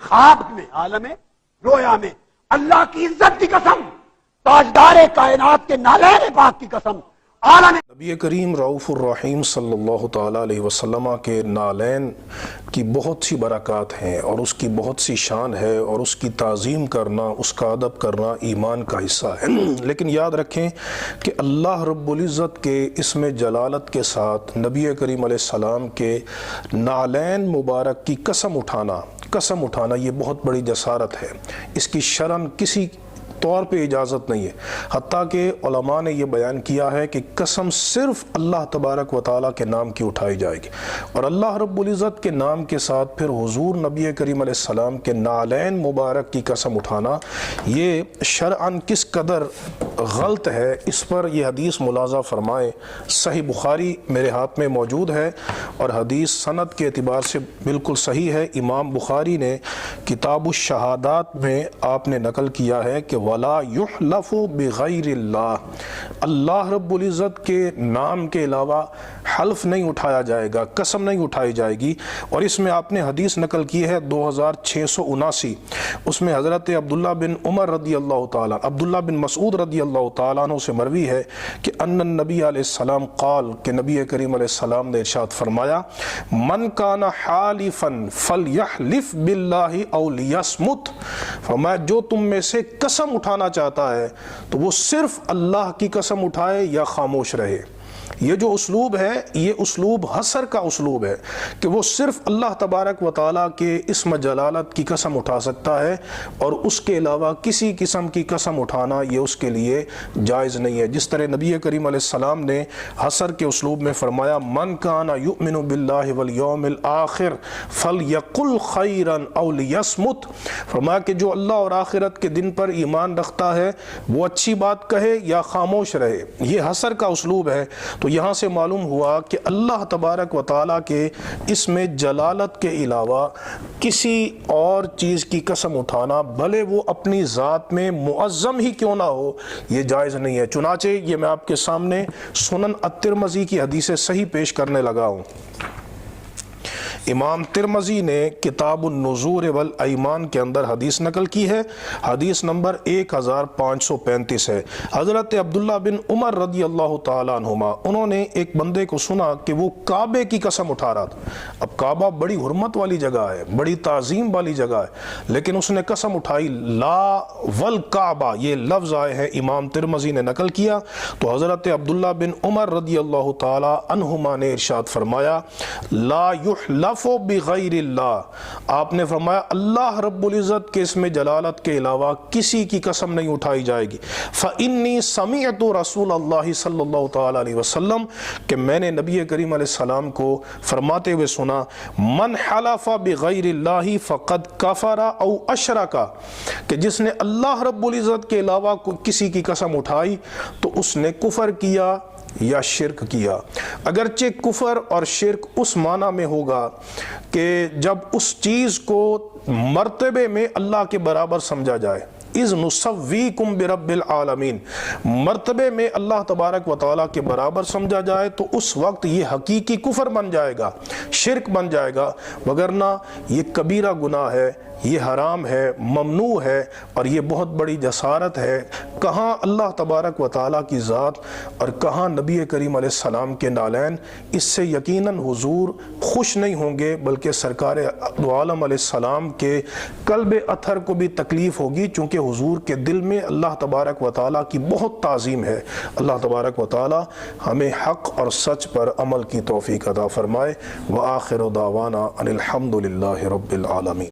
خواب میں، عالم رویا میں، اللہ کی عزت کی قسم، تاجدار کائنات کے نالین پاک کی قسم، عالم نبی کریم رؤوف الرحیم صلی اللہ تعالیٰ علیہ وسلم کے نالین کی بہت سی برکات ہیں اور اس کی بہت سی شان ہے، اور اس کی تعظیم کرنا، اس کا ادب کرنا ایمان کا حصہ ہے۔ لیکن یاد رکھیں کہ اللہ رب العزت کے اسم جلالت کے ساتھ نبی کریم علیہ السلام کے نالین مبارک کی قسم اٹھانا یہ بہت بڑی جسارت ہے۔ اس کی شرعاً کسی طور پہ اجازت نہیں ہے، حتیٰ کہ علماء نے یہ بیان کیا ہے کہ قسم صرف اللہ تبارک و تعالیٰ کے نام کی اٹھائی جائے گی، اور اللہ رب العزت کے نام کے ساتھ پھر حضور نبی کریم علیہ السلام کے نالین مبارک کی قسم اٹھانا یہ شرعاً کس قدر غلط ہے، اس پر یہ حدیث ملاحظہ فرمائیں۔ صحیح بخاری میرے ہاتھ میں موجود ہے اور حدیث سند کے اعتبار سے بالکل صحیح ہے۔ امام بخاری نے کتاب الشہادات میں آپ نے نقل کیا ہے کہ وَلَا يُحْلَفُ بِغَيْرِ اللَّهِ، اللہ رب العزت کے نام کے علاوہ حلف نہیں اٹھایا جائے گا، قسم نہیں اٹھائی جائے گی۔ اور اس میں آپ نے حدیث نقل کی ہے 2679، اس میں حضرت عبداللہ بن عمر رضی اللہ تعالیٰ، عبداللہ بن مسعود رضی اللہ تعالیٰ عنہ سے مروی ہے کہ ان النبی علیہ السلام قال، کہ نبی کریم علیہ السلام نے ارشاد فرمایا من کان حالفا فلیحلف باللہ او لیصمت، فرمایا جو تم میں سے قسم اٹھانا چاہتا ہے تو وہ صرف اللہ کی قسم اٹھائے یا خاموش رہے۔ یہ جو اسلوب ہے یہ اسلوب حصر کا اسلوب ہے کہ وہ صرف اللہ تبارک و تعالیٰ کے اسم جلالت کی قسم اٹھا سکتا ہے، اور اس کے علاوہ کسی قسم کی قسم اٹھانا یہ اس کے لیے جائز نہیں ہے۔ جس طرح نبی کریم علیہ السلام نے حصر کے اسلوب میں فرمایا من کان یؤمن باللہ والیوم الآخر فلیقل خیرا او لیصمت، فرمایا کہ جو اللہ اور آخرت کے دن پر ایمان رکھتا ہے وہ اچھی بات کہے یا خاموش رہے۔ یہ حصر کا اسلوب ہے۔ تو یہاں سے معلوم ہوا کہ اللہ تبارک و تعالیٰ کے اسم جلالت کے علاوہ کسی اور چیز کی قسم اٹھانا، بھلے وہ اپنی ذات میں معظم ہی کیوں نہ ہو، یہ جائز نہیں ہے۔ چنانچہ یہ میں آپ کے سامنے سنن الترمذی کی حدیث صحیح پیش کرنے لگا ہوں۔ امام ترمذی نے کتاب النذور والایمان کے اندر حدیث نقل کی ہے، حدیث نمبر 1535 ہے۔ حضرت عبداللہ بن عمر رضی اللہ تعالیٰ عنہما، انہوں نے ایک بندے کو سنا کہ وہ کعبے کی قسم اٹھا رہا تھا۔ اب کعبہ بڑی حرمت والی جگہ ہے، بڑی تعظیم والی جگہ ہے، لیکن اس نے قسم اٹھائی لا والکعبہ، یہ لفظ آئے ہیں، امام ترمذی نے نقل کیا۔ تو حضرت عبداللہ بن عمر رضی اللہ تعالیٰ عنہما نے ارشاد فرمایا لا یحلف بغیر اللہ، آپ نے فرمایا اللہ رب العزت کے اسم جلالت کے علاوہ کسی کی قسم نہیں اٹھائی جائے گی۔ فإنی سمعت رسول اللہ صلی اللہ تعالیٰ علیہ وسلم، کہ میں نے نبی کریم علیہ السلام کو فرماتے ہوئے سنا من حلف بغیر اللہ فقد کفر او اشرک، کہ جس نے اللہ رب العزت کے علاوہ کسی کی قسم اٹھائی تو اس نے کفر کیا یا شرک کیا۔ اگرچہ کفر اور شرک اس معنی میں ہوگا کہ جب اس چیز کو مرتبے میں اللہ کے برابر سمجھا جائے، اذ نسویکم برب العالمین، مرتبے میں اللہ تبارک و تعالیٰ کے برابر سمجھا جائے تو اس وقت یہ حقیقی کفر بن جائے گا، شرک بن جائے گا، وگرنہ یہ کبیرہ گناہ ہے، یہ حرام ہے، ممنوع ہے، اور یہ بہت بڑی جسارت ہے۔ کہاں اللہ تبارک و تعالیٰ کی ذات اور کہاں نبی کریم علیہ السلام کے نالین، اس سے یقیناً حضور خوش نہیں ہوں گے، بلکہ سرکار دو عالم علیہ السلام کے قلب اطہر کو بھی تکلیف ہوگی، چونکہ حضور کے دل میں اللہ تبارک و تعالیٰ کی بہت تعظیم ہے۔ اللہ تبارک و تعالیٰ ہمیں حق اور سچ پر عمل کی توفیق عطا فرمائے۔ وآخر دعوانا ان الحمد للہ رب العالمین۔